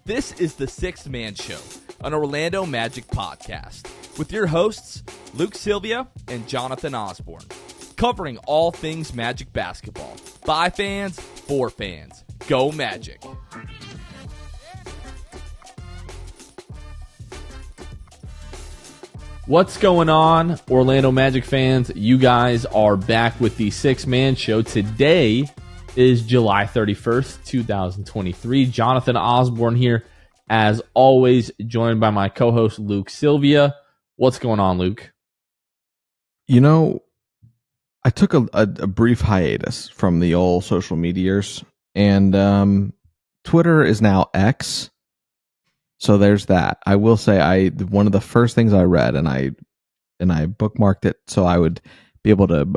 This is the Sixth Man Show, an Orlando Magic podcast, with your hosts, Luke Sylvia and Jonathan Osborne, covering all things Magic basketball. By fans, for fans. Go Magic. What's going on, Orlando Magic fans? You guys are back with the Sixth Man Show. Today is July 31st, 2023. Jonathan Osborne here, as always, joined by my co-host Luke Sylvia. What's going on, Luke? You know, I took a brief hiatus from the old social medias, and Twitter is now X. So there's that. I will say, one of the first things I read, and I bookmarked it so I would be able to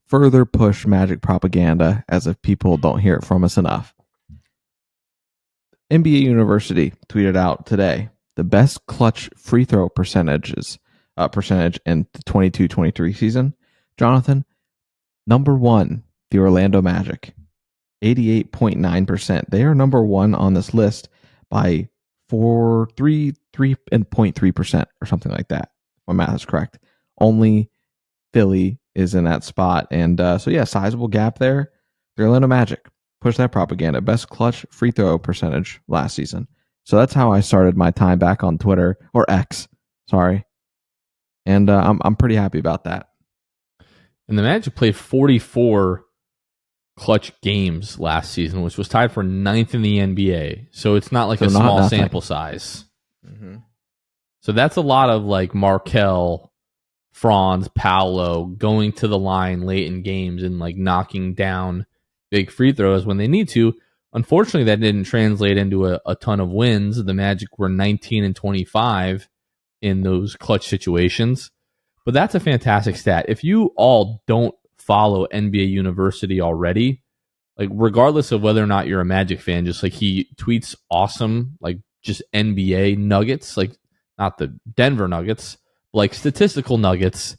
further push Magic propaganda as if people don't hear it from us enough. NBA University tweeted out today the best clutch free throw percentage in the 22-23 season. Jonathan, number one, the Orlando Magic, 88.9%. They are number one on this list by 3.3% or something like that. If my math is correct. Only Philly is in that spot, and sizable gap there. The Orlando Magic push that propaganda. Best clutch free throw percentage last season. So that's how I started my time back on Twitter, or X, sorry. And I'm pretty happy about that. And the Magic played 44 clutch games last season, which was tied for 9th in the NBA. So it's not like a small sample size. Mm-hmm. So that's a lot of like Markel, Franz, Paolo going to the line late in games and like knocking down big free throws when they need to. Unfortunately, that didn't translate into a ton of wins. The Magic were 19-25 in those clutch situations. But that's a fantastic stat. If you all don't follow NBA University already, like regardless of whether or not you're a Magic fan, just like he tweets awesome, like just NBA nuggets, like not the Denver Nuggets, like statistical nuggets.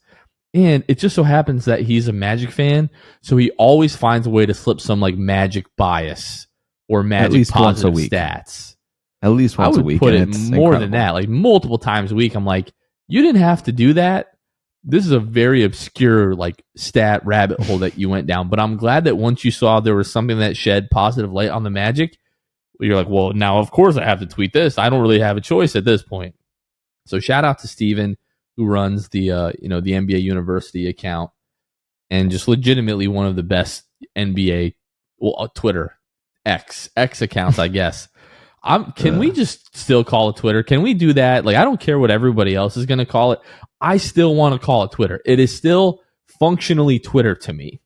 And it just so happens that he's a Magic fan, so he always finds a way to slip some like Magic bias or Magic positive stats. At least once a week. I would put it more than that, like multiple times a week. I'm like, you didn't have to do that. This is a very obscure like stat rabbit hole that you went down. But I'm glad that once you saw there was something that shed positive light on the Magic, you're like, well, now of course I have to tweet this. I don't really have a choice at this point. So shout out to Steven, who runs the the NBA University account, and just legitimately one of the best NBA Twitter X accounts, I guess. Can we just still call it Twitter? Can we do that? Like, I don't care what everybody else is going to call it. I still want to call it Twitter. It is still functionally Twitter to me.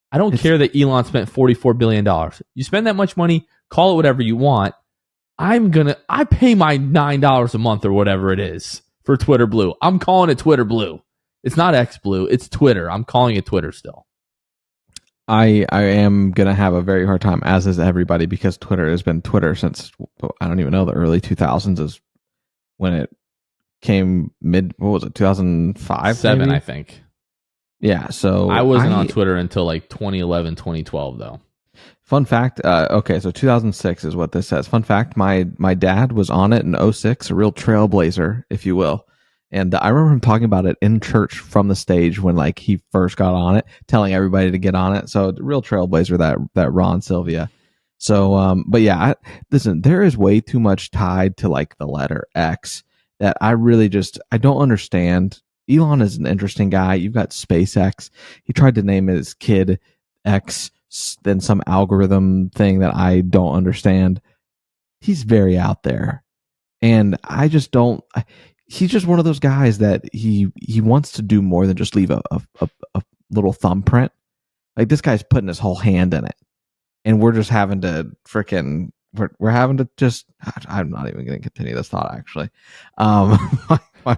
I don't care that Elon spent $44 billion. You spend that much money, call it whatever you want. I pay my $9 a month or whatever it is for Twitter Blue. I'm calling it Twitter Blue. It's not X Blue. It's Twitter. I'm calling it Twitter still. I am going to have a very hard time, as is everybody, because Twitter has been Twitter since, I don't even know, the early 2000s is when it came 2005? 7, maybe? I think. Yeah, so... I wasn't on Twitter until like 2011, 2012, though. Fun fact, okay, so 2006 is what this says. Fun fact, my dad was on it in 06, a real trailblazer, if you will. And I remember him talking about it in church from the stage when like he first got on it, telling everybody to get on it. So real trailblazer, that Ron Sylvia. So, but yeah, listen, there is way too much tied to like the letter X that I really I don't understand. Elon is an interesting guy. You've got SpaceX. He tried to name his kid X, then some algorithm thing that I don't understand. He's very out there. And I just don't... He's just one of those guys that he wants to do more than just leave a little thumbprint. Like, this guy's putting his whole hand in it. And we're just having to we're having to just... I'm not even going to continue this thought, actually. We're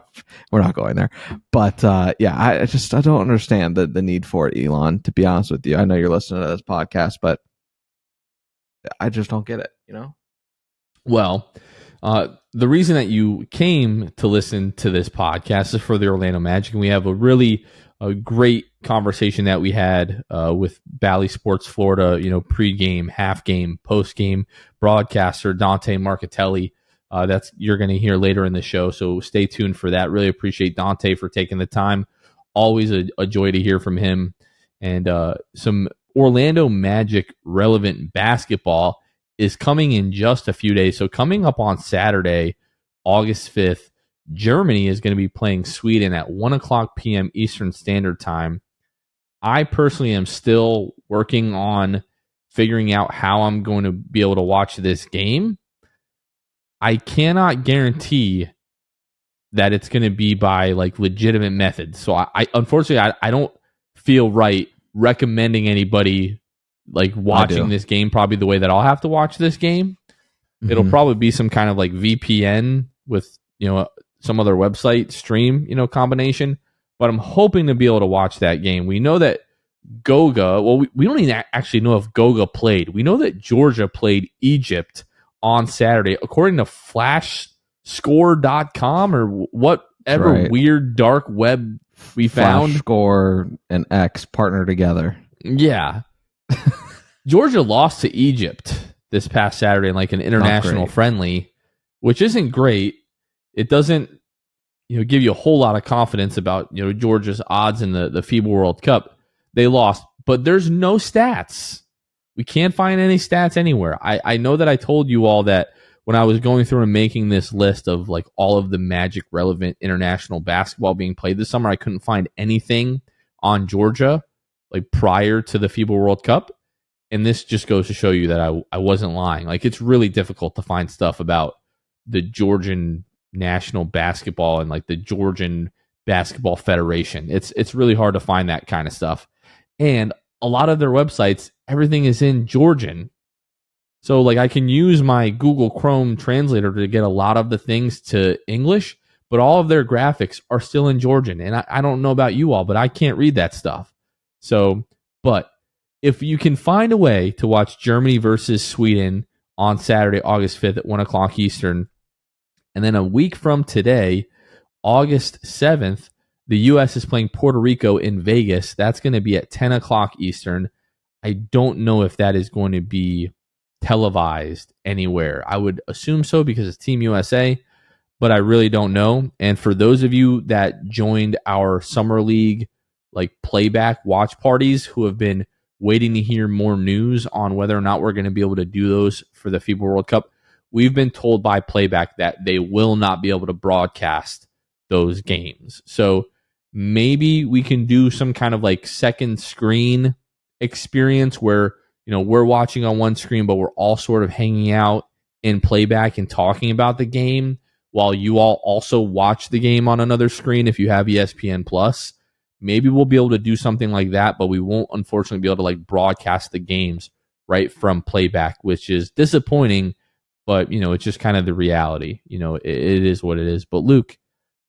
not going there. But, yeah, I don't understand the need for it, Elon, to be honest with you. I know you're listening to this podcast, but I just don't get it, you know? Well... The reason that you came to listen to this podcast is for the Orlando Magic, and we have a great conversation that we had with Bally Sports Florida, pregame, half game, post game broadcaster Dante Marchitelli. That's you're going to hear later in the show, so stay tuned for that. Really appreciate Dante for taking the time. Always a joy to hear from him, and some Orlando Magic relevant basketball is coming in just a few days. So coming up on Saturday, August 5th, Germany is going to be playing Sweden at 1 o'clock p.m. Eastern Standard Time. I personally am still working on figuring out how I'm going to be able to watch this game. I cannot guarantee that it's going to be by like legitimate methods. So I unfortunately, I don't feel right recommending anybody like watching this game probably the way that I'll have to watch this game. Mm-hmm. It'll probably be some kind of like VPN with, some other website stream, combination. But I'm hoping to be able to watch that game. We know that Goga, we don't even actually know if Goga played. We know that Georgia played Egypt on Saturday, according to flashscore.com or whatever weird dark web we found. FlashScore and X partner together. Yeah. Georgia lost to Egypt this past Saturday in like an international friendly, which isn't great. It doesn't give you a whole lot of confidence about Georgia's odds in the FIBA World Cup. They lost, but there's no stats. We can't find any stats anywhere. I know that I told you all that when I was going through and making this list of like all of the Magic relevant international basketball being played this summer, I couldn't find anything on Georgia like prior to the FIBA World Cup. And this just goes to show you that I wasn't lying. Like, it's really difficult to find stuff about the Georgian national basketball and like the Georgian Basketball Federation. It's really hard to find that kind of stuff. And a lot of their websites, everything is in Georgian. So like I can use my Google Chrome translator to get a lot of the things to English, but all of their graphics are still in Georgian. And I don't know about you all, but I can't read that stuff. So, but if you can find a way to watch Germany versus Sweden on Saturday, August 5th at 1 o'clock Eastern, and then a week from today, August 7th, the U.S. is playing Puerto Rico in Vegas. That's going to be at 10 o'clock Eastern. I don't know if that is going to be televised anywhere. I would assume so because it's Team USA, but I really don't know. And for those of you that joined our Summer League like playback watch parties who have been waiting to hear more news on whether or not we're going to be able to do those for the FIBA World Cup, we've been told by playback that they will not be able to broadcast those games. So maybe we can do some kind of like second screen experience where, we're watching on one screen, but we're all sort of hanging out in playback and talking about the game while you all also watch the game on another screen if you have ESPN Plus. Maybe we'll be able to do something like that, but we won't unfortunately be able to like broadcast the games right from playback, which is disappointing, but it's just kind of the reality. It is what it is. But Luke,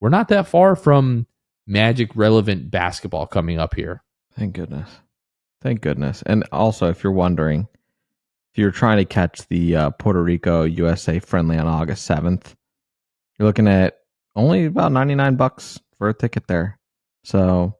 we're not that far from Magic relevant basketball coming up here. Thank goodness. Thank goodness. And also, if you're wondering, if you're trying to catch the Puerto Rico USA friendly on August 7th, you're looking at only about $99 for a ticket there. So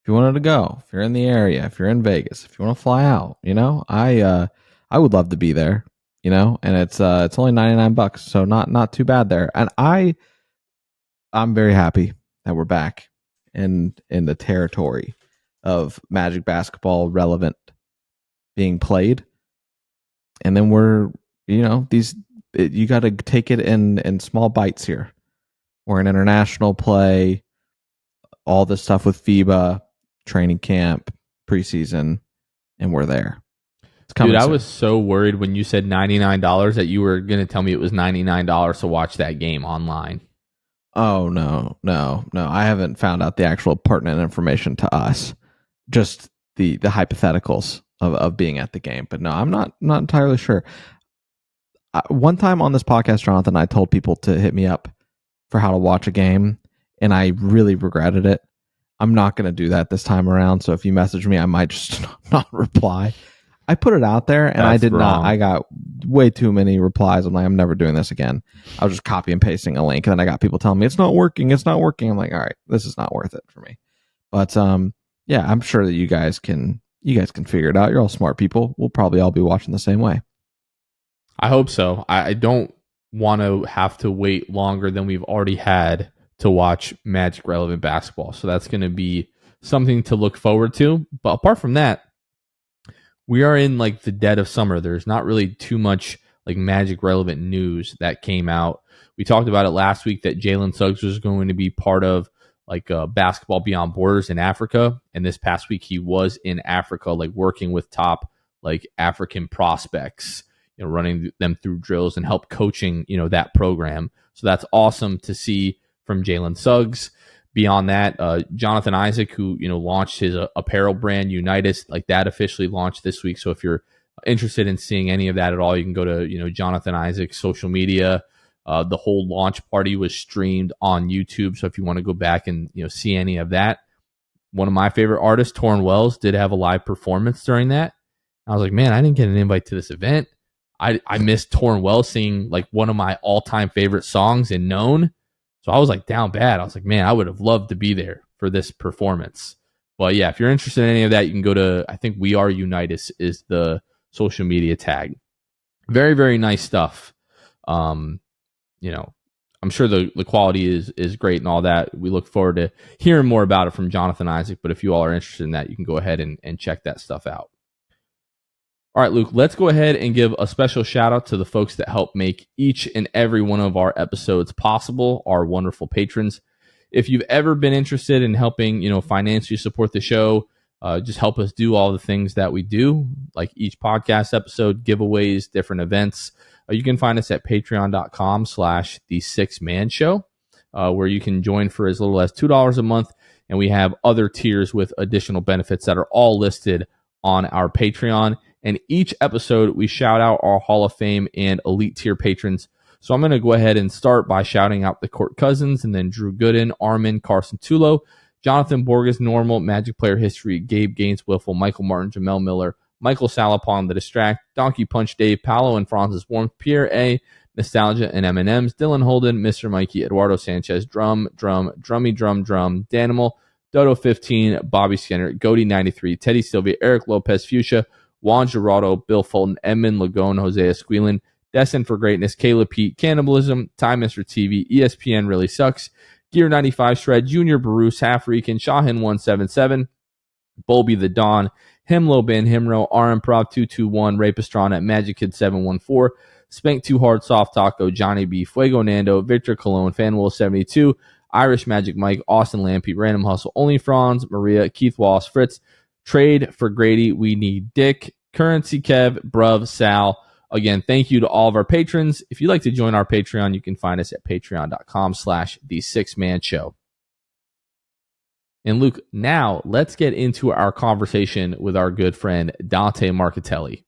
if you wanted to go, if you're in the area, if you're in Vegas, if you want to fly out, I would love to be there, and it's only $99, so not too bad there. And I'm very happy that we're back in the territory of Magic basketball relevant being played. And then we're, you got to take it in small bites here. We're in international play, all this stuff with FIBA, training camp, preseason, and we're there. It's coming. Dude, I was so worried when you said $99 that you were going to tell me it was $99 to watch that game online. Oh, no. I haven't found out the actual pertinent information to us. Just the hypotheticals of being at the game. But no, I'm not entirely sure. One time on this podcast, Jonathan, I told people to hit me up for how to watch a game, and I really regretted it. I'm not going to do that this time around. So if you message me, I might just not reply. I put it out there, and That's I did wrong. not. I got way too many replies. I'm like, I'm never doing this again. I was just copy and pasting a link, and then I got people telling me it's not working. It's not working. I'm like, all right, this is not worth it for me. But yeah, I'm sure that you guys can figure it out. You're all smart people. We'll probably all be watching the same way. I hope so. I don't want to have to wait longer than we've already had to watch Magic relevant basketball. So that's going to be something to look forward to. But apart from that, we are in like the dead of summer. There's not really too much like Magic relevant news that came out. We talked about it last week that Jalen Suggs was going to be part of like Basketball Beyond Borders in Africa. And this past week he was in Africa, like working with top like African prospects, you know, running them through drills and help coaching, you know, that program. So that's awesome to see from Jalen Suggs. Beyond that, Jonathan Isaac, who, you know, launched his apparel brand Unitas, like that officially launched this week. So if you're interested in seeing any of that at all, you can go to, you know, Jonathan Isaac's social media. The whole launch party was streamed on YouTube. So if you want to go back and, you know, see any of that, one of my favorite artists, Torrin Wells, did have a live performance during that. I was like, man, I didn't get an invite to this event. I missed Torrin Wells singing like one of my all-time favorite songs in Known. So I was like down bad. I was like, man, I would have loved to be there for this performance. But yeah, if you're interested in any of that, you can go to, I think We Are Unitas is the social media tag. Very, very nice stuff. You know, I'm sure the quality is great and all that. We look forward to hearing more about it from Jonathan Isaac. But if you all are interested in that, you can go ahead and check that stuff out. All right, Luke, let's go ahead and give a special shout out to the folks that help make each and every one of our episodes possible, our wonderful patrons. If you've ever been interested in helping, you know, financially support the show, just help us do all the things that we do, like each podcast episode, giveaways, different events. You can find us at patreon.com/the6man-show, where you can join for as little as $2 a month. And we have other tiers with additional benefits that are all listed on our Patreon. And each episode, we shout out our Hall of Fame and Elite Tier patrons. So I'm going to go ahead and start by shouting out the Court Cousins, and then Drew Gooden, Armin, Carson Tulo, Jonathan Borges, Normal, Magic Player History, Gabe Gaines, Wiffle, Michael Martin, Jamel Miller, Michael Salapon, The Distract, Donkey Punch Dave, Paolo and Francis Warmth, Pierre A, Nostalgia and M&M's, Dylan Holden, Mr. Mikey, Eduardo Sanchez, Drummy Drum, Danimal, Dodo 15, Bobby Skinner, Goody 93, Teddy Sylvia, Eric Lopez, Fuchsia, Juan Gerardo, Bill Fulton, Edmund Lagone, Hosea Squealin, Destined for Greatness, Caleb Pete, Cannibalism, Time Mr. TV, ESPN Really Sucks, Gear 95 Shred, Junior Bruce, Half Rican, Shahin 177, Bolby the Dawn, Himlo Ben Himro, Improv 221, Rapistron Magic Kid 714, Spank Too Hard, Soft Taco, Johnny B, Fuego Nando, Victor Cologne, Fanwell 72, Irish Magic Mike, Austin Lampy, Random Hustle, Only Franz, Maria, Keith Wallace, Fritz, Trade for Grady, We Need Dick, Currency Kev, Bruv, Sal. Again, thank you to all of our patrons. If you'd like to join our Patreon, you can find us at patreon.com/the6man-show. And Luke, now let's get into our conversation with our good friend Dante Marchitelli.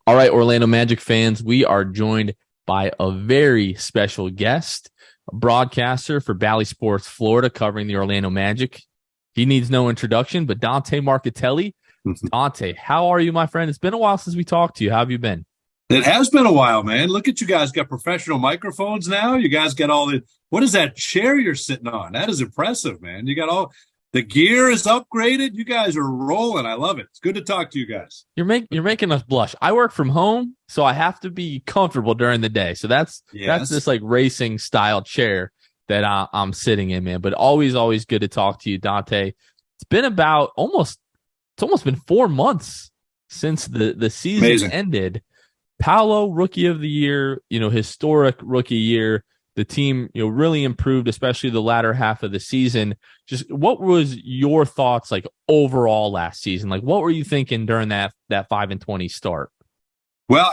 All right, Orlando Magic fans, we are joined by a very special guest, a broadcaster for Bally Sports Florida covering the Orlando Magic. He needs no introduction, but Dante Marchitelli. Dante, how are you, my friend? It's been a while since we talked to you. How have you been? It has been a while, man. Look at you guys got professional microphones now. You guys got all the, what is that chair you're sitting on? That is impressive, man. You got all, the gear is upgraded. You guys are rolling. I love it. It's good to talk to you guys. You're making us blush. I work from home, so I have to be comfortable during the day. So that's this like racing style chair that I'm sitting in, man. But always good to talk to you, Dante. It's been about almost 4 months since the season ended. Paolo, Rookie of the Year, historic rookie year. The team, really improved, especially the latter half of the season. Just what was your thoughts like overall last season? Like, what were you thinking during that 5-20 start? Well,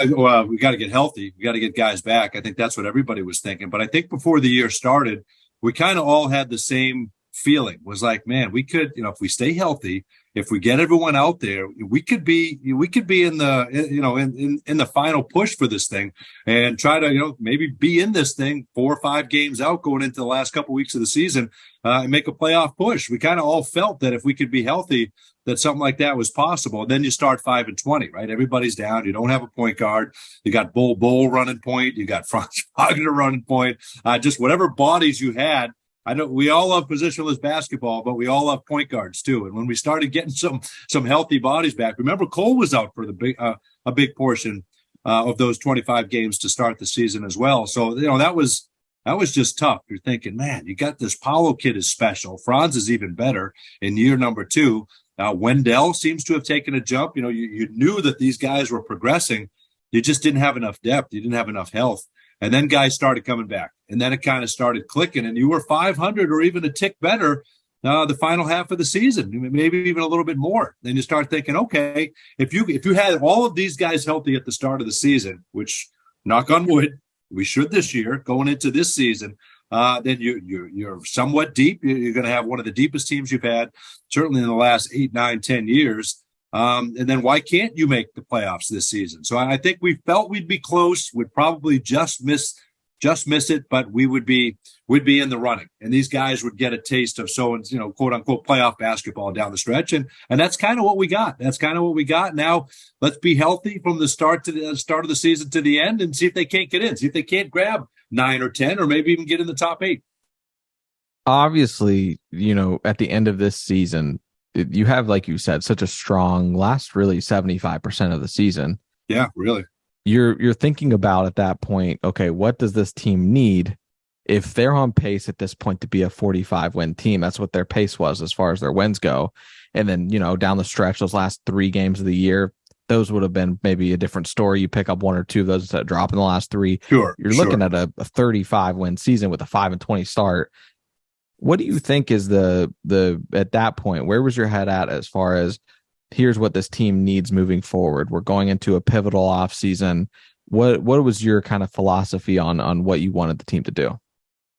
we got to get healthy. We got to get guys back. I think that's what everybody was thinking. But I think before the year started, we kind of all had the same feeling. Was like, man, we could, if we stay healthy if we get everyone out there, we could be in the, in the final push for this thing and try to, maybe be in this thing 4 or 5 games out going into the last couple weeks of the season, and make a playoff push. We kind of all felt that if we could be healthy, that something like that was possible. And then you start 5-20, right? Everybody's down. You don't have a point guard. You got Bull running point. You got Franz Wagner running point. Just whatever bodies you had. I know we all love positionless basketball, but we all love point guards too. And when we started getting some healthy bodies back, remember Cole was out for a big portion of those 25 games to start the season as well. So that was just tough. You're thinking, man, you got this Paolo kid is special. Franz is even better in year number 2. Wendell seems to have taken a jump. You knew that these guys were progressing. You just didn't have enough depth. You didn't have enough health. And then guys started coming back. And then it kind of started clicking. And you were 500 or even a tick better the final half of the season, maybe even a little bit more. Then you start thinking, okay, if you had all of these guys healthy at the start of the season, which, knock on wood, we should this year, going into this season, then you're somewhat deep. You're going to have one of the deepest teams you've had, certainly in the last 8, 9, 10 years. And then why can't you make the playoffs this season? So I think we felt we'd be close. We'd probably just miss it, but we'd be in the running. And these guys would get a taste of quote unquote playoff basketball down the stretch. And that's kind of what we got. Now let's be healthy from the start of the season to the end and see if they can't get in, see if they can't grab 9 or 10 or maybe even get in the top 8. Obviously, at the end of this season, you have, like you said, such a strong last really 75% of the season. Yeah, really. You're thinking about at that point, okay, what does this team need? If they're on pace at this point to be a 45-win team, that's what their pace was as far as their wins go. And then, down the stretch, those last 3 games of the year, those would have been maybe a different story. You pick up 1 or 2 of those instead of dropping the last 3. Sure. You're looking at a 35-win season with a 5-20 start. What do you think is the at that point, where was your head at as far as here's what this team needs moving forward? We're going into a pivotal off season. What was your kind of philosophy on what you wanted the team to do?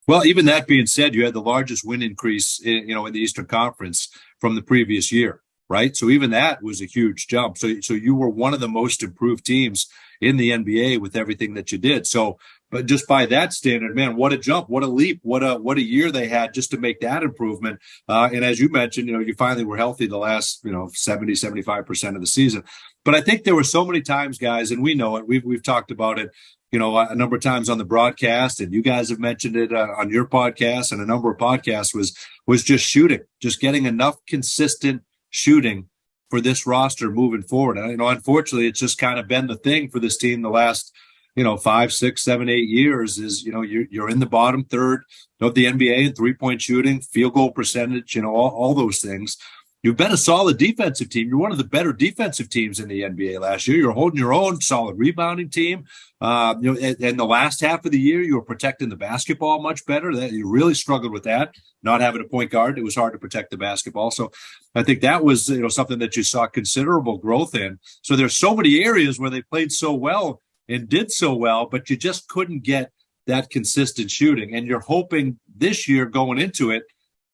Well, even that being said, you had the largest win increase in the Eastern Conference from the previous year, right? So even that was a huge jump. So you were one of the most improved teams in the NBA with everything that you did. So, but just by that standard, man, what a jump, what a leap, what a year they had just to make that improvement. And as you mentioned, you finally were healthy the last, 70-75% of the season. But I think there were so many times, guys, and we know it. We've talked about it, a number of times on the broadcast, and you guys have mentioned it on your podcast and a number of podcasts was just shooting, just getting enough consistent shooting for this roster moving forward. And, unfortunately, it's just kind of been the thing for this team the last, 5, 6, 7, 8 years is, you're in the bottom third of the NBA in 3-point shooting, field goal percentage, all those things. You've been a solid defensive team. You're one of the better defensive teams in the NBA last year. You're holding your own, solid rebounding team. And the last half of the year, you were protecting the basketball much better. You really struggled with that, not having a point guard. It was hard to protect the basketball. So I think that was something that you saw considerable growth in. So there's so many areas where they played so well and did so well, but you just couldn't get that consistent shooting. And you're hoping this year going into it,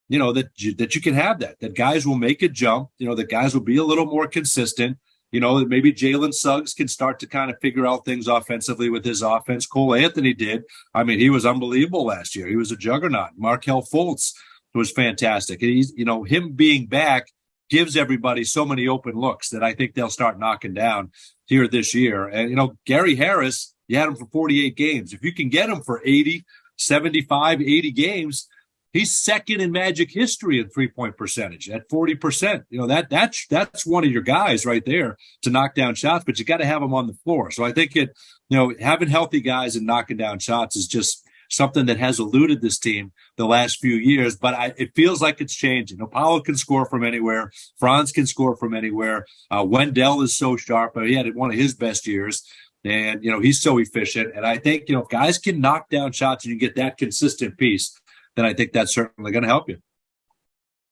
that you can have that guys will make a jump, that guys will be a little more consistent, that maybe Jalen Suggs can start to kind of figure out things offensively with his offense. Cole Anthony did. I mean, he was unbelievable last year. He was a juggernaut. Markelle Fultz was fantastic. And he's, him being back gives everybody so many open looks that I think they'll start knocking down here this year. And, Gary Harris, you had him for 48 games. If you can get him for 80, 75, 80 games, he's second in Magic history in 3-point percentage at 40%. That's one of your guys right there to knock down shots, but you got to have them on the floor. So I think having healthy guys and knocking down shots is just something that has eluded this team the last few years, but it feels like it's changing. Paolo can score from anywhere. Franz can score from anywhere. Wendell is so sharp. He had one of his best years. And, he's so efficient. And I think, if guys can knock down shots and you get that consistent piece, then I think that's certainly going to help you.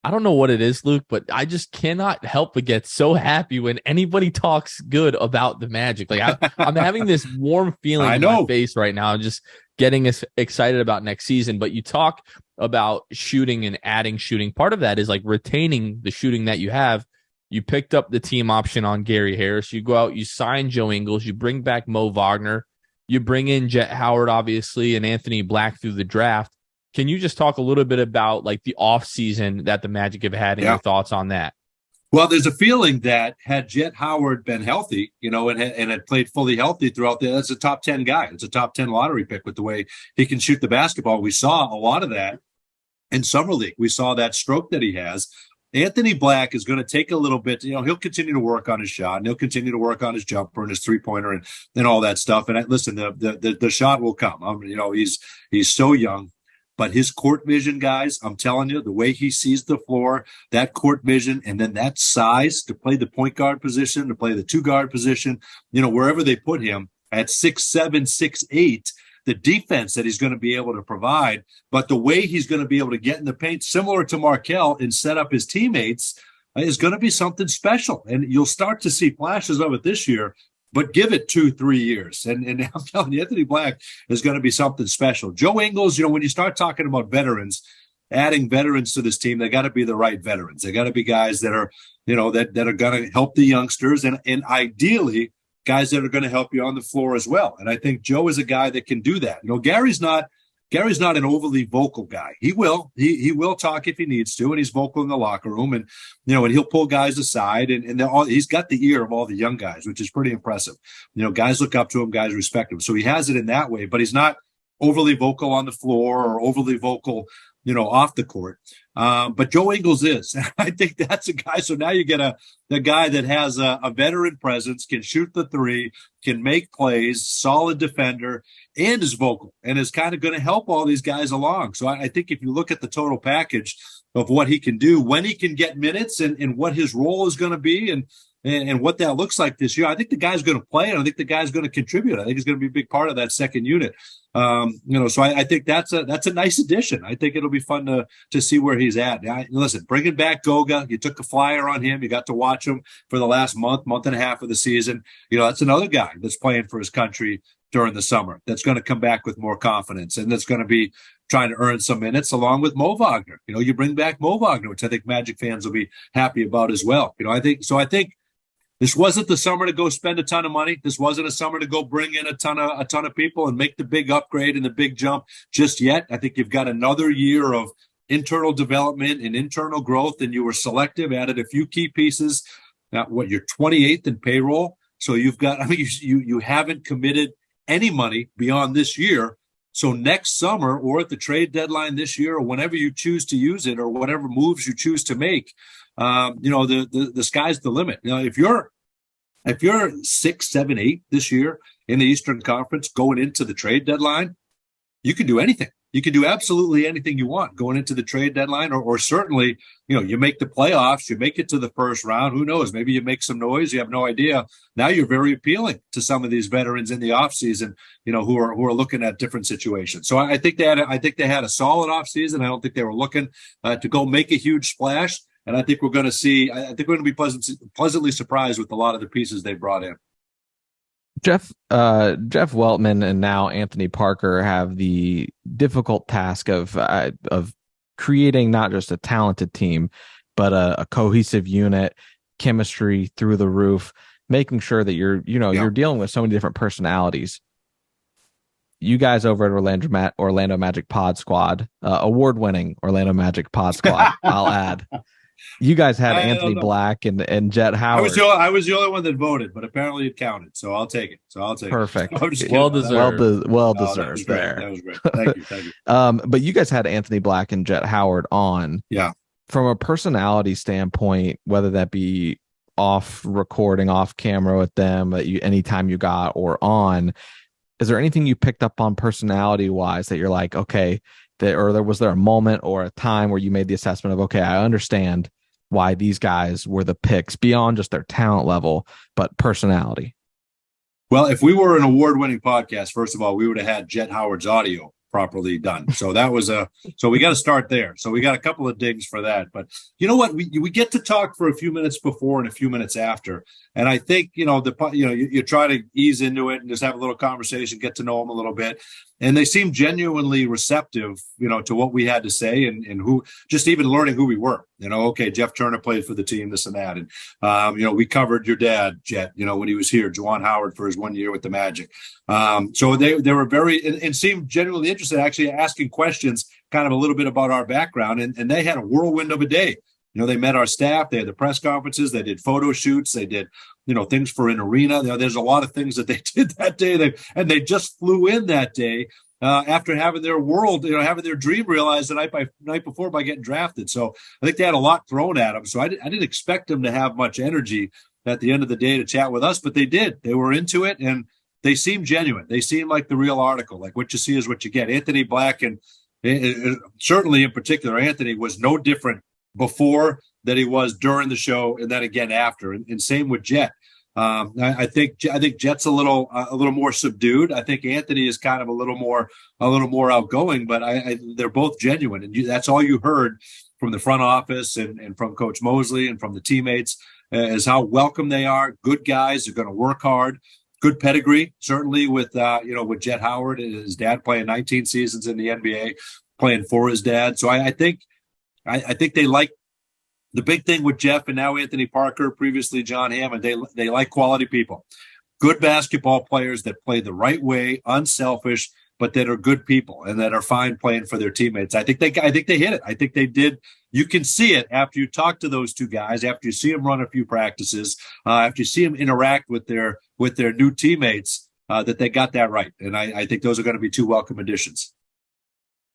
I don't know what it is, Luke, but I just cannot help but get so happy when anybody talks good about the Magic. Like I'm having this warm feeling in my face right now. I'm just getting us excited about next season. But you talk about shooting and adding shooting. Part of that is like retaining the shooting that you have. You picked up the team option on Gary Harris. You go out, you sign Joe Ingles, you bring back Mo Wagner, you bring in Jet Howard, obviously, and Anthony Black through the draft. Can you just talk a little bit about like the offseason that the Magic have had and your thoughts on that? Well, there's a feeling that had Jet Howard been healthy, and had played fully healthy throughout that's a top 10 guy. It's a top 10 lottery pick with the way he can shoot the basketball. We saw a lot of that in Summer League. We saw that stroke that he has. Anthony Black is going to take a little bit, he'll continue to work on his shot and he'll continue to work on his jumper and his 3-pointer and all that stuff. And listen, the shot will come. He's so young, but his court vision, guys, I'm telling you, the way he sees the floor, that court vision, and then that size to play the point guard position, to play the 2-guard position, wherever they put him at 6'7", 6'8", the defense that he's going to be able to provide, but the way he's going to be able to get in the paint, similar to Markelle, and set up his teammates is going to be something special. And you'll start to see flashes of it this year, but give it 2-3 years. And I'm telling you, Anthony Black is going to be something special. Joe Ingles, when you start talking about veterans, adding veterans to this team, they got to be the right veterans. They got to be guys that are, that are going to help the youngsters and ideally guys that are going to help you on the floor as well. And I think Joe is a guy that can do that. Gary's not an overly vocal guy. He will talk if he needs to, and he's vocal in the locker room, and and he'll pull guys aside, and he's got the ear of all the young guys, which is pretty impressive. Guys look up to him, guys respect him. So he has it in that way, but he's not overly vocal on the floor or overly vocal, off the court. But Joe Ingles is. I think that's a guy. So now you get a guy that has a veteran presence, can shoot the 3, can make plays, solid defender, and is vocal, and is kind of going to help all these guys along. So I think if you look at the total package of what he can do, when he can get minutes and what his role is going to be and what that looks like this year, I think the guy's going to play, and I think the guy's going to contribute. I think he's going to be a big part of that second unit. So I think that's a nice addition. I think it'll be fun to see where he's at. Listen, bringing back Goga, you took a flyer on him. You got to watch him for the last month and a half of the season. That's another guy that's playing for his country during the summer that's going to come back with more confidence and that's going to be trying to earn some minutes along with Mo Wagner. You bring back Mo Wagner, which I think Magic fans will be happy about as well. I think this wasn't the summer to go spend a ton of money. This wasn't a summer to go bring in a ton of people and make the big upgrade and the big jump just yet. I think you've got another year of internal development and internal growth, and you were selective, added a few key pieces. Now, you're 28th in payroll, so you've got. You haven't committed any money beyond this year. So next summer or at the trade deadline this year or whenever you choose to use it or whatever moves you choose to make, the sky's the limit. If you're 6, 7, 8 this year in the Eastern Conference going into the trade deadline, you can do anything. You can do absolutely anything you want going into the trade deadline, or certainly, you make the playoffs, you make it to the first round. Who knows? Maybe you make some noise. You have no idea. Now you're very appealing to some of these veterans in the offseason, who are looking at different situations. So I think they had a solid offseason. I don't think they were looking to go make a huge splash. And I think we're going to be pleasantly surprised with a lot of the pieces they brought in. Jeff Weltman and now Anthony Parker have the difficult task of creating not just a talented team, but a cohesive unit, chemistry through the roof, making sure that you're dealing with so many different personalities. You guys over at Orlando Magic Pod Squad, award-winning Orlando Magic Pod Squad, I'll add. You guys had Anthony Black and Jet Howard. I was the only one that voted, but apparently it counted, so I'll take it. Perfect. Well deserved. Well deserved. That was great. Thank you. But you guys had Anthony Black and Jet Howard on. Yeah. From a personality standpoint, whether that be off recording, off camera with them, anytime you got or on, is there anything you picked up on personality wise that you're like, okay, was there a moment or a time where you made the assessment of, okay, I understand why these guys were the picks beyond just their talent level, but personality? Well, if we were an award-winning podcast, first of all, we would have had Jet Howard's audio properly done. So that was so we got to start there. So we got a couple of dings for that. But you know what? We get to talk for a few minutes before and a few minutes after. And I think, you try to ease into it and just have a little conversation, get to know them a little bit. And they seem genuinely receptive, to what we had to say and who, just even learning who we were. Okay, Jeff Turner played for the team, this and that. And, we covered your dad, Jet, when he was here, Juwan Howard for his 1 year with the Magic. So they were very, and seemed genuinely interested, actually asking questions kind of a little bit about our background. And they had a whirlwind of a day. They met our staff, they had the press conferences, they did photo shoots, they did, things for an arena. There's a lot of things that they did that day. They just flew in that day after having their having their dream realized the night before by getting drafted. So I think they had a lot thrown at them. So I didn't expect them to have much energy at the end of the day to chat with us, but they did. They were into it, and they seemed genuine. They seemed like the real article, like what you see is what you get. Anthony Black, and certainly in particular, Anthony was no different before that he was during the show, and then again after, and same with Jet. I think Jet's a little more subdued. I think Anthony is kind of a little more outgoing, but they're both genuine, and that's all you heard from the front office and from Coach Mosley and from the teammates is how welcome they are. Good guys, they're going to work hard. Good pedigree, certainly with Jet Howard and his dad playing 19 seasons in the NBA, playing for his dad. So I think they like the big thing with Jeff and now Anthony Parker, previously John Hammond. They like quality people, good basketball players that play the right way, unselfish, but that are good people and that are fine playing for their teammates. I think they hit it. I think they did. You can see it after you talk to those two guys, after you see them run a few practices, after you see them interact with their new teammates, that they got that right. And I think those are going to be two welcome additions.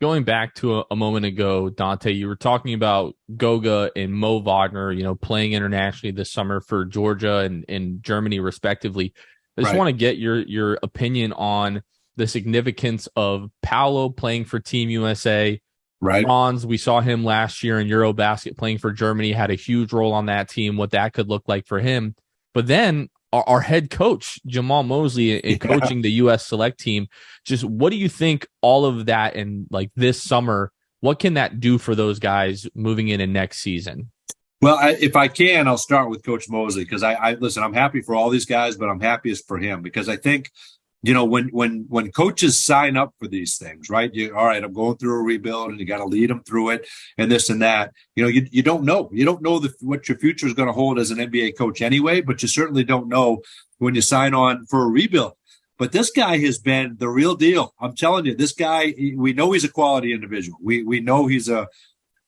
Going back to a moment ago, Dante, you were talking about Goga and Mo Wagner, playing internationally this summer for Georgia and Germany, respectively. I just want to get your opinion on the significance of Paolo playing for Team USA. Right. Franz, we saw him last year in Eurobasket playing for Germany, had a huge role on that team, what that could look like for him. But then our head coach, Jamal Mosley, in coaching the U.S. select team, just what do you think all of that and like this summer, what can that do for those guys moving into next season? Well, if I can, I'll start with Coach Mosley because listen, I'm happy for all these guys, but I'm happiest for him because I think, when coaches sign up for these things, right? All right, I'm going through a rebuild and you got to lead them through it and this and that. You don't know. You don't know what your future is going to hold as an NBA coach anyway, but you certainly don't know when you sign on for a rebuild. But this guy has been the real deal. I'm telling you, this guy, we know he's a quality individual. We know he's a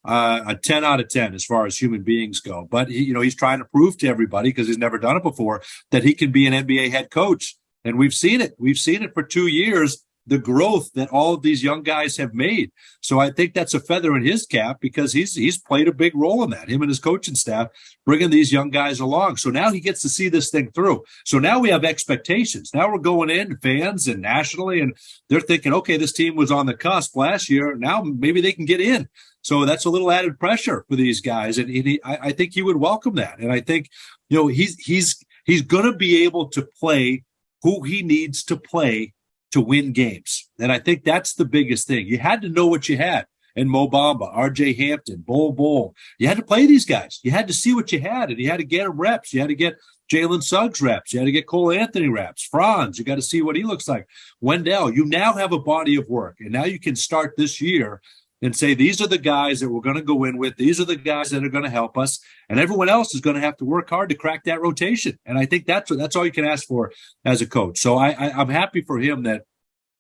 10 out of 10 as far as human beings go. But he's trying to prove to everybody because he's never done it before that he can be an NBA head coach. And we've seen it. We've seen it for 2 years, the growth that all of these young guys have made. So I think that's a feather in his cap because he's played a big role in that, him and his coaching staff, bringing these young guys along. So now he gets to see this thing through. So now we have expectations. Now we're going in, fans and nationally, and they're thinking, okay, this team was on the cusp last year. Now maybe they can get in. So that's a little added pressure for these guys. And I think he would welcome that. And I think, he's going to be able to play who he needs to play to win games. And I think that's the biggest thing. You had to know what you had. And Mo Bamba, R.J. Hampton, Bol. You had to play these guys. You had to see what you had, and you had to get them reps. You had to get Jalen Suggs reps. You had to get Cole Anthony reps. Franz, you got to see what he looks like. Wendell, you now have a body of work, and now you can start this year and say, these are the guys that we're going to go in with. These are the guys that are going to help us. And everyone else is going to have to work hard to crack that rotation. And I think that's all you can ask for as a coach. So I'm happy for him that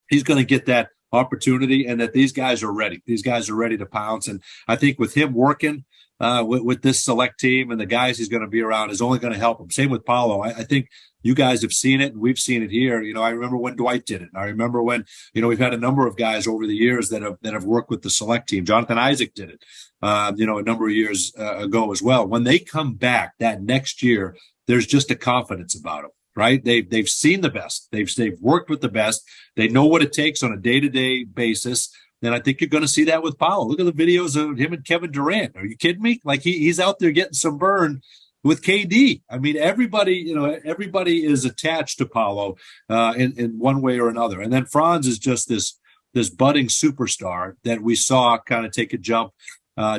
he's going to get that opportunity and that these guys are ready. These guys are ready to pounce. And I think with him working with this select team and the guys he's going to be around is only going to help him. Same with Paolo. I think you guys have seen it and we've seen it here. I remember when Dwight did it. I remember when, we've had a number of guys over the years that have worked with the select team. Jonathan Isaac did it, a number of years ago as well. When they come back that next year, there's just a confidence about them, right? They've seen the best. They've worked with the best. They know what it takes on a day-to-day basis. And I think you're going to see that with Paolo. Look at the videos of him and Kevin Durant. Are you kidding me? Like he's out there getting some burn with KD. I mean, everybody is attached to Paolo in one way or another. And then Franz is just this this budding superstar that we saw kind of take a jump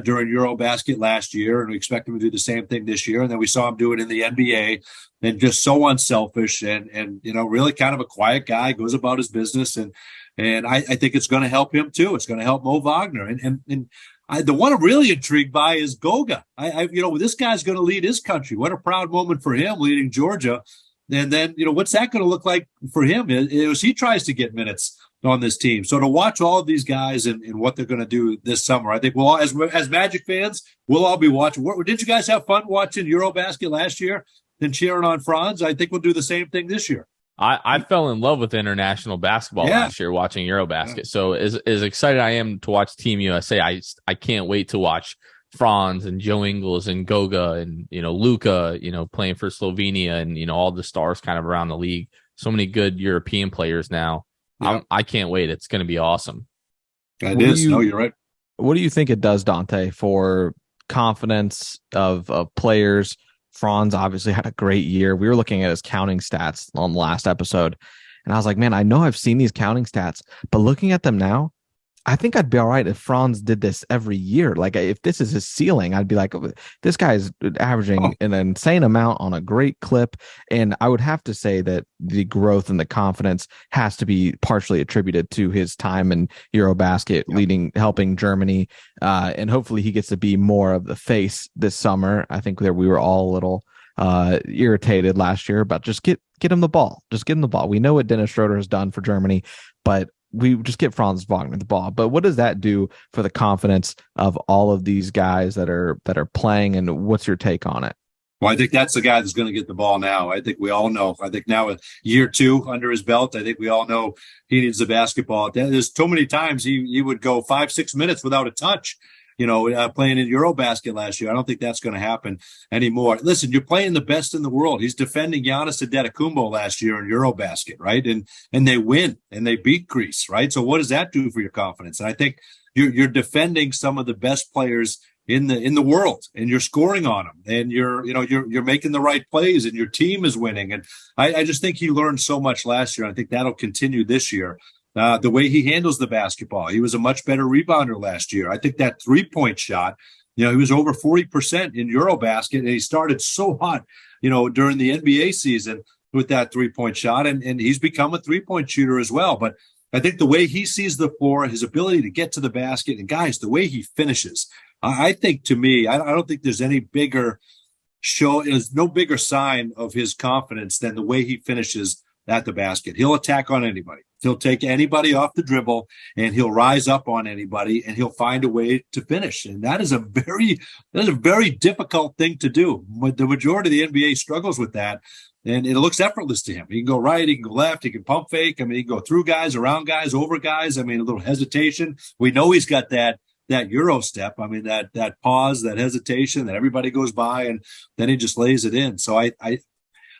during Eurobasket last year, and we expect him to do the same thing this year. And then we saw him do it in the NBA, and just so unselfish and really kind of a quiet guy, goes about his business, and I think it's going to help him too. It's going to help Mo Wagner, and the one I'm really intrigued by is Goga. This guy's going to lead his country. What a proud moment for him leading Georgia. And then, what's that going to look like for him as he tries to get minutes on this team. So to watch all of these guys and what they're going to do this summer, I think we'll all, as Magic fans, we'll all be watching. Did you guys have fun watching Eurobasket last year and cheering on Franz? I think we'll do the same thing this year. I fell in love with international basketball last year watching Eurobasket. Yeah. So as excited I am to watch Team USA, I can't wait to watch Franz and Joe Ingles and Goga and Luka, playing for Slovenia and all the stars kind of around the league. So many good European players now. Yeah. I can't wait. It's going to be awesome. You're right. What do you think it does, Dante, for confidence of players? Franz obviously had a great year. We were looking at his counting stats on the last episode, and I was like, man, I know I've seen these counting stats, but looking at them now, I think I'd be all right if Franz did this every year. Like, if this is his ceiling, I'd be like, oh, this guy's averaging an insane amount on a great clip. And I would have to say that the growth and the confidence has to be partially attributed to his time in Eurobasket, helping Germany. And hopefully he gets to be more of the face this summer. I think that we were all a little irritated last year about just get him the ball. Just get him the ball. We know what Dennis Schroeder has done for Germany, but we just get Franz Wagner the ball. But what does that do for the confidence of all of these guys that are playing, and what's your take on it? Well, I think that's the guy that's going to get the ball now. I think we all know. I think now with year 2 under his belt, I think we all know he needs the basketball. There's so many times he would go 5-6 minutes without a touch, playing in Eurobasket last year. I don't think that's going to happen anymore. Listen, you're playing the best in the world. He's defending Giannis Antetokounmpo last year in Eurobasket, right? And they win and they beat Greece, right? So what does that do for your confidence? And I think you're defending some of the best players in the world, and you're scoring on them, and you're making the right plays, and your team is winning. And I just think he learned so much last year. I think that'll continue this year. The way he handles the basketball, he was a much better rebounder last year. I think that 3-point shot, he was over 40% in Eurobasket, and he started so hot, during the NBA season with that 3-point shot, and he's become a 3-point shooter as well. But I think the way he sees the floor, his ability to get to the basket, and guys, the way he finishes, I think, to me, I don't think there's any bigger show. There's no bigger sign of his confidence than the way he finishes at the basket. He'll attack on anybody. He'll take anybody off the dribble, and he'll rise up on anybody, and he'll find a way to finish. And that is a very difficult thing to do. The majority of the NBA struggles with that, and it looks effortless to him. He can go right, he can go left, he can pump fake. I mean, he can go through guys, around guys, over guys. I mean, a little hesitation. We know he's got that Euro step. I mean, that pause, that hesitation, that everybody goes by, and then he just lays it in. So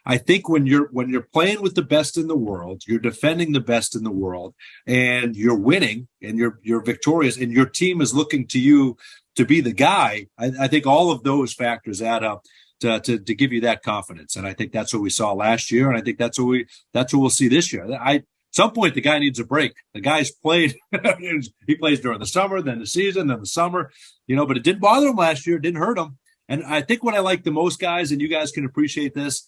I think when you're playing with the best in the world, you're defending the best in the world, and you're winning, and you're victorious, and your team is looking to you to be the guy. I think all of those factors add up to give you that confidence. And I think that's what we saw last year, and I think that's what we'll see this year. At some point, the guy needs a break. The guy's played. He plays during the summer, then the season, then the summer, but it didn't bother him last year. It didn't hurt him. And I think what I like the most, guys, and you guys can appreciate this,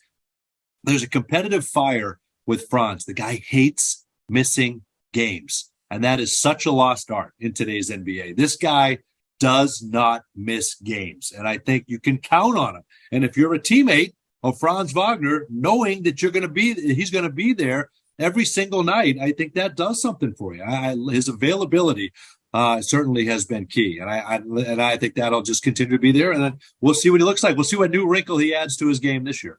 there's a competitive fire with Franz. The guy hates missing games, and that is such a lost art in today's NBA. This guy does not miss games, and I think you can count on him. And if you're a teammate of Franz Wagner, knowing that he's going to be there every single night, I think that does something for you. His availability certainly has been key, and I think that'll just continue to be there. And then we'll see what he looks like. We'll see what new wrinkle he adds to his game this year.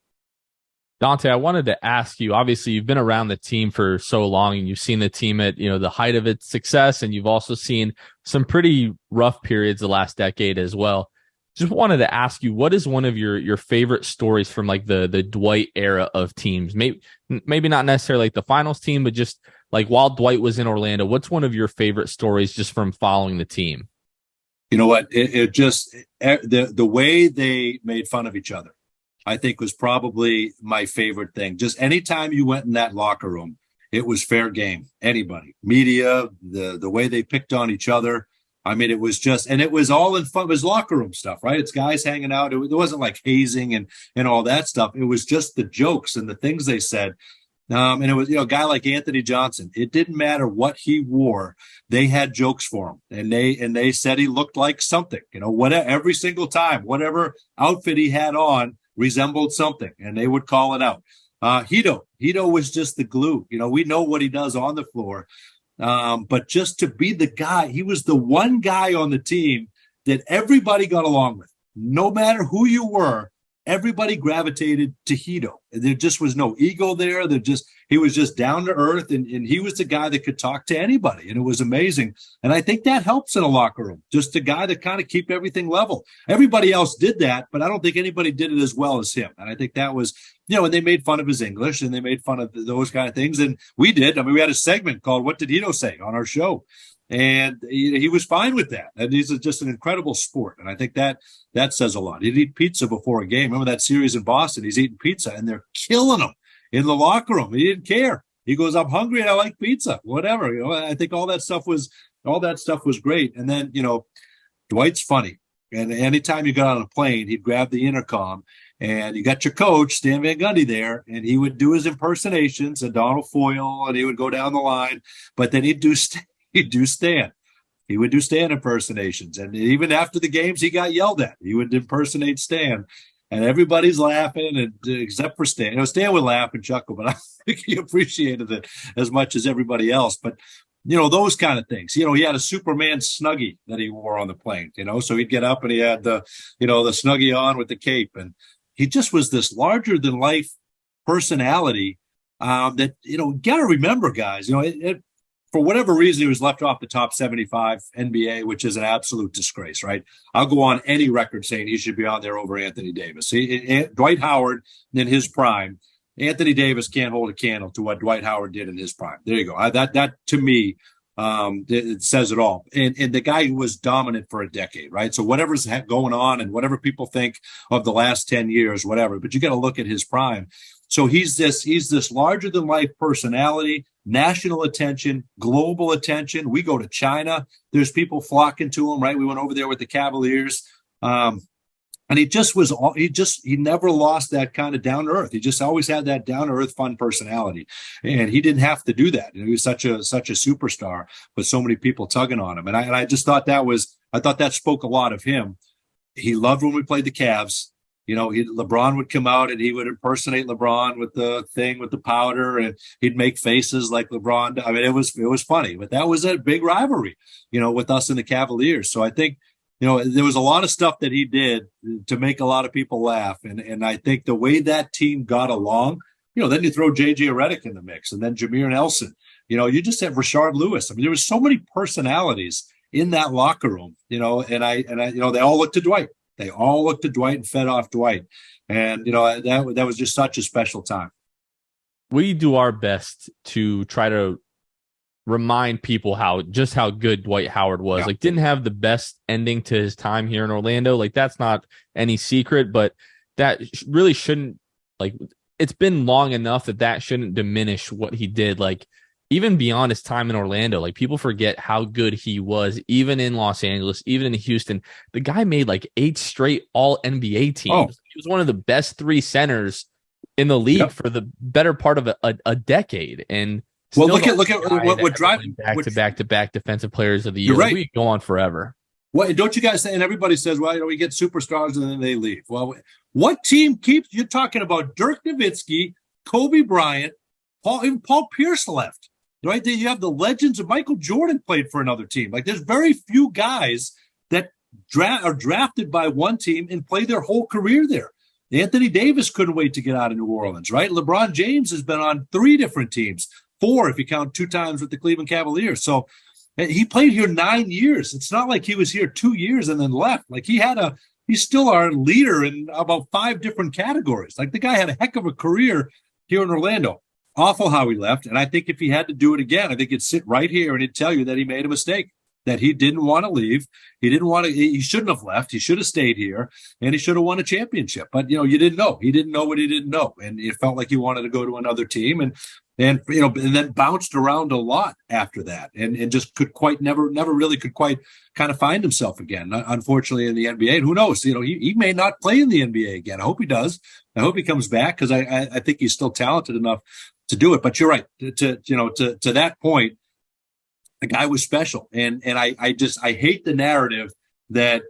Dante, I wanted to ask you, obviously you've been around the team for so long, and you've seen the team at, the height of its success, and you've also seen some pretty rough periods the last decade as well. Just wanted to ask you, what is one of your favorite stories from like the Dwight era of teams? Maybe not necessarily like the finals team, but just like while Dwight was in Orlando, what's one of your favorite stories just from following the team? You know what? The way they made fun of each other, I think, was probably my favorite thing. Just anytime you went in that locker room, it was fair game. Anybody, media, the way they picked on each other. I mean, it was just, and it was all in fun. It was locker room stuff, right? It's guys hanging out. It wasn't like hazing and all that stuff. It was just the jokes and the things they said. And it was, a guy like Anthony Johnson. It didn't matter what he wore. They had jokes for him, and they said he looked like something. Whatever, every single time, whatever outfit he had on resembled something, and they would call it out. Hito was just the glue. We know what he does on the floor. But just to be the guy, he was the one guy on the team that everybody got along with. No matter who you were, everybody gravitated to Hito. There just was no ego there. He was just down to earth, and he was the guy that could talk to anybody, and it was amazing. And I think that helps in a locker room, just a guy that kind of keep everything level. Everybody else did that, but I don't think anybody did it as well as him. And I think that was, and they made fun of his English, and they made fun of those kind of things. And we did. I mean, we had a segment called "What Did Hito Say?" on our show. And he was fine with that. And he's just an incredible sport. And I think that says a lot. He'd eat pizza before a game. Remember that series in Boston? He's eating pizza, and they're killing him in the locker room. He didn't care. He goes, "I'm hungry and I like pizza." Whatever. I think all that stuff was great. And then, Dwight's funny. And anytime you got on a plane, he'd grab the intercom, and you got your coach, Stan Van Gundy, there, and he would do his impersonations of Donald Foyle, and he would go down the line. But then he'd do Stan. He would do Stan impersonations. And even after the games, he got yelled at. He would impersonate Stan. And everybody's laughing, and except for Stan. Stan would laugh and chuckle, but I think he appreciated it as much as everybody else. But, those kind of things. He had a Superman Snuggie that he wore on the plane, so he'd get up and he had the Snuggie on with the cape. And he just was this larger-than-life personality that, got to remember, guys, for whatever reason, he was left off the top 75 NBA, which is an absolute disgrace, right? I'll go on any record saying he should be on there over Anthony Davis. Dwight Howard in his prime, Anthony Davis can't hold a candle to what Dwight Howard did in his prime. There you go. That to me, it says it all. And the guy was dominant for a decade, right? So whatever's going on and whatever people think of the last 10 years, whatever, but you got to look at his prime. So he's this larger than life personality, national attention, global attention. We go to China. There's people flocking to him, right? We went over there with the Cavaliers. And he never lost that kind of down to earth. He just always had that down to earth, fun personality. And he didn't have to do that. He was such a superstar with so many people tugging on him. And I just thought that spoke a lot of him. He loved when we played the Cavs. LeBron would come out and he would impersonate LeBron with the thing with the powder, and he'd make faces like LeBron. I mean, it was funny, but that was a big rivalry, with us and the Cavaliers. So I think, there was a lot of stuff that he did to make a lot of people laugh. And I think the way that team got along, then you throw J.J. Redick in the mix, and then Jameer Nelson, you just have Rashard Lewis. I mean, there was so many personalities in that locker room, and they all looked to Dwight. They all looked to Dwight and fed off Dwight. And, that was just such a special time. We do our best to try to remind people how good Dwight Howard was. Yeah. Didn't have the best ending to his time here in Orlando. That's not any secret, but that really shouldn't, it's been long enough that shouldn't diminish what he did. Even beyond his time in Orlando, people forget how good he was, even in Los Angeles, even in Houston. The guy made 8 straight all NBA teams. Oh. He was one of the best 3 centers in the league for the better part of a decade. And look at what driving back-to-back defensive players of the year. Right. We could go on forever. Well, don't you guys say, and everybody says, well, we get superstars and then they leave. Well, what team keeps, you're talking about Dirk Nowitzki, Kobe Bryant, even Paul Pierce left. Right there, you have the legends of Michael Jordan played for another team. There's very few guys that are drafted by one team and play their whole career there. Anthony Davis couldn't wait to get out of New Orleans, right? LeBron James has been on 3 different teams, 4 if you count 2 times with the Cleveland Cavaliers. So he played here 9 years. It's not like he was here 2 years and then left. He's still our leader in about 5 different categories. The guy had a heck of a career here in Orlando. Awful how he left. And I think if he had to do it again, I think it'd sit right here and it'd tell you that he made a mistake, that he didn't want to leave. He shouldn't have left. He should have stayed here, and he should have won a championship. But, you didn't know. He didn't know what he didn't know. And it felt like he wanted to go to another team. And, and and then bounced around a lot after that, and just never really could quite kind of find himself again. Unfortunately, in the NBA, and who knows? He may not play in the NBA again. I hope he does. I hope he comes back, because I think he's still talented enough to do it. But you're right. To that point, the guy was special, and I hate the narrative that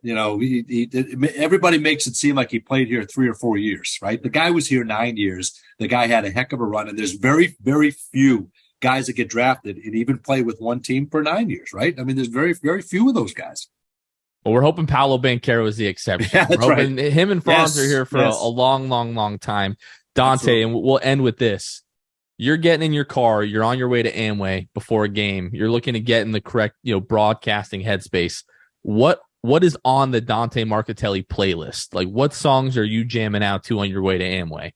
everybody makes it seem like he played here 3 or 4 years, right? The guy was here 9 years. The guy had a heck of a run, and there's very, very few guys that get drafted and even play with one team for 9 years, right? I mean, there's very, very few of those guys. Well, we're hoping Paolo Banchero is the exception. Yeah, that's right. Him and Franz are here for a long, long, long time. Dante, absolutely. And we'll end with this. You're getting in your car. You're on your way to Amway before a game. You're looking to get in the correct, broadcasting headspace. What is on the Dante Marchitelli playlist? Like, what songs are you jamming out to on your way to Amway?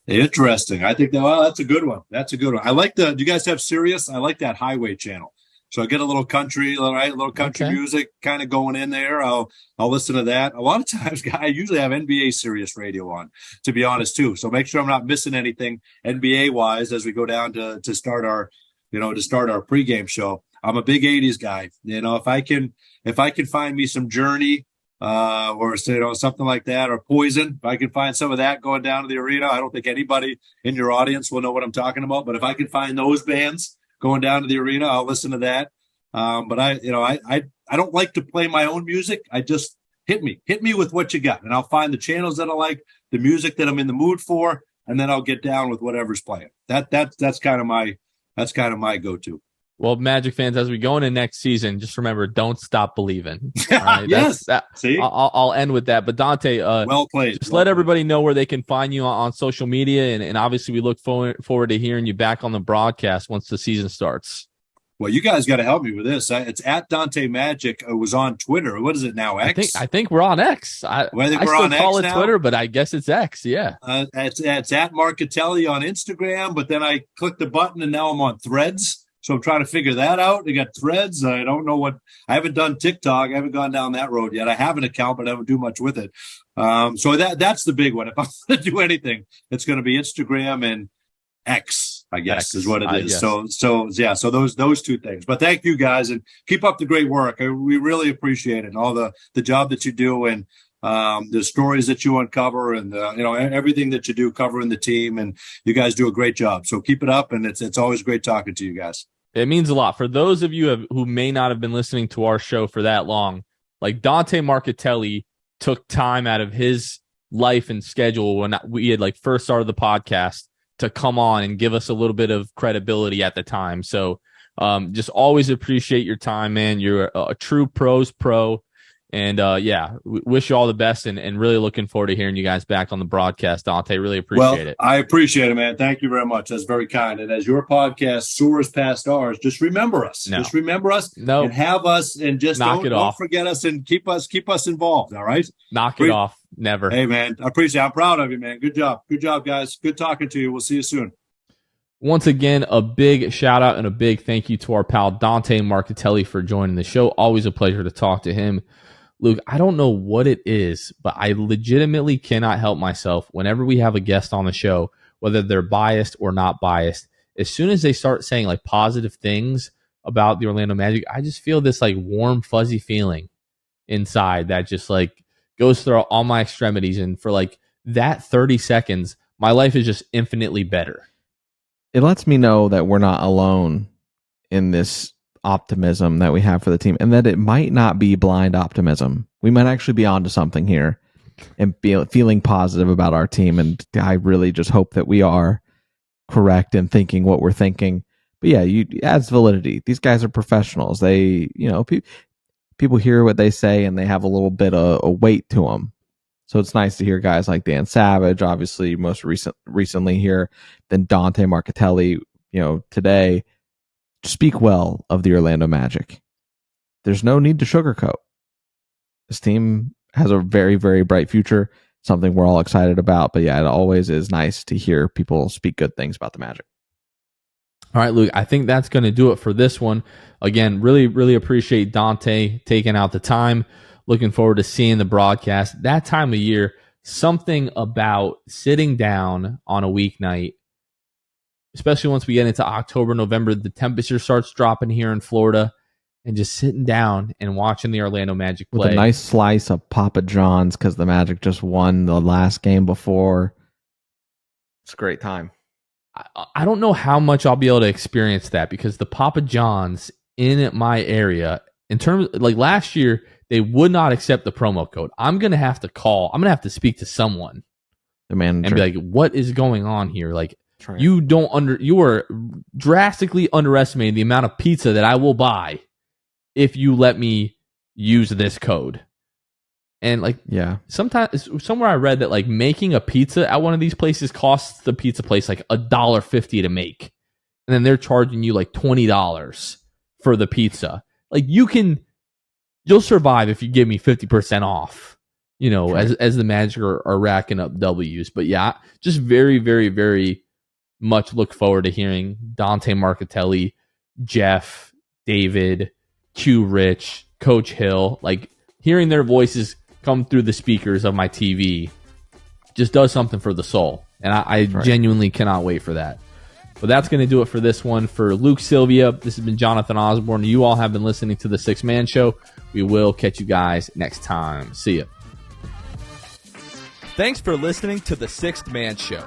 Interesting. I think that's a good one. That's a good one. I like do you guys have Sirius? I like that highway channel. So I get a little country, right? A little country music kind of going in there. I'll listen to that. A lot of times, I usually have NBA Sirius radio on, to be honest, too. So make sure I'm not missing anything NBA wise as we go down to start our pregame show. I'm a big 80s guy. If I can find me some Journey, or something like that, or Poison, if I can find some of that going down to the arena, I don't think anybody in your audience will know what I'm talking about. But if I can find those bands going down to the arena, I'll listen to that. But I don't like to play my own music. I just hit me with what you got, and I'll find the channels that I like, the music that I'm in the mood for, and then I'll get down with whatever's playing. That's kind of my go-to. Well, Magic fans, as we go into next season, just remember, don't stop believing. Right? Yes. See, I'll end with that. But Dante, well played. Just let everybody know where they can find you on social media, and obviously we look forward to hearing you back on the broadcast once the season starts. Well, you guys got to help me with this. It's at Dante Magic. It was on Twitter. What is it now? X? I think we're on X. I still call it Twitter, but I guess it's X. Yeah. It's at Marchitelli on Instagram, but then I clicked the button and now I'm on Threads. So I'm trying to figure that out. They got Threads. I don't know I haven't done TikTok. I haven't gone down that road yet. I have an account, but I don't do much with it. So that's the big one. If I'm going to do anything, it's going to be Instagram and X, I guess, is what it is. So those two things. But thank you guys, and keep up the great work. We really appreciate it, and all the job that you do, and the stories that you uncover, and everything that you do covering the team, and you guys do a great job. So keep it up, and it's always great talking to you guys. It means a lot. For those of you who may not have been listening to our show for that long, like Dante Marchitelli took time out of his life and schedule when we had first started the podcast to come on and give us a little bit of credibility at the time. So just always appreciate your time, man. You're a true pros pro. And wish you all the best, and really looking forward to hearing you guys back on the broadcast, Dante. Really appreciate it. I appreciate it, man. Thank you very much. That's very kind. And as your podcast soars past ours, just remember us. Just remember us and have us, and just don't forget us, and keep us involved. All right? Knock it off. Never. Hey, man. I appreciate it. I'm proud of you, man. Good job. Good job, guys. Good talking to you. We'll see you soon. Once again, a big shout out and a big thank you to our pal Dante Marchitelli for joining the show. Always a pleasure to talk to him. Luke, I don't know what it is, but I legitimately cannot help myself whenever we have a guest on the show, whether they're biased or not biased. As soon as they start saying positive things about the Orlando Magic, I just feel this warm, fuzzy feeling inside that just goes through all my extremities. And for that 30 seconds, my life is just infinitely better. It lets me know that we're not alone in this optimism that we have for the team, and that it might not be blind optimism. We might actually be onto something here and feeling positive about our team. And I really just hope that we are correct in thinking what we're thinking. But yeah, it adds validity. These guys are professionals. They, people hear what they say, and they have a little bit of a weight to them. So it's nice to hear guys like Dan Savage, obviously most recently here, then Dante Marchitelli, today, speak well of the Orlando Magic. There's no need to sugarcoat. This team has a very, very bright future, something we're all excited about. But yeah, it always is nice to hear people speak good things about the Magic. All right, Luke, I think that's going to do it for this one. Again, really, really appreciate Dante taking out the time. Looking forward to seeing the broadcast. That time of year, something about sitting down on a weeknight especially once we get into October, November, the temperature starts dropping here in Florida, and just sitting down and watching the Orlando Magic play. With a nice slice of Papa John's because the Magic just won the last game before. It's a great time. I don't know how much I'll be able to experience that because the Papa John's in my area, in terms like last year, they would not accept the promo code. I'm going to have to call. I'm going to have to speak to someone. The manager. And be like, what is going on here? Like, you are drastically underestimating the amount of pizza that I will buy if you let me use this code. And like, yeah, somewhere I read that like making a pizza at one of these places costs the pizza place like $1.50 to make, and then they're charging you like $20 for the pizza. Like you'll survive if you give me 50% off. You know, right. as the Magic are racking up W's. But yeah, just very, very, very much look forward to hearing Dante Marchitelli, Jeff, David, Q Rich, Coach Hill, like hearing their voices come through the speakers of my TV just does something for the soul. And I genuinely cannot wait for that. But that's going to do it for this one. For Luke Sylvia, this has been Jonathan Osborne. You all have been listening to The Sixth Man Show. We will catch you guys next time. See ya. Thanks for listening to The Sixth Man Show.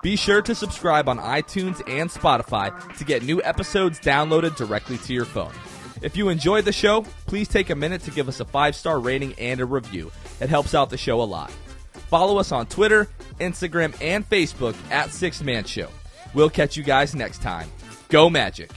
Be sure to subscribe on iTunes and Spotify to get new episodes downloaded directly to your phone. If you enjoyed the show, please take a minute to give us a 5-star rating and a review. It helps out the show a lot. Follow us on Twitter, Instagram, and Facebook at Sixth Man Show. We'll catch you guys next time. Go Magic!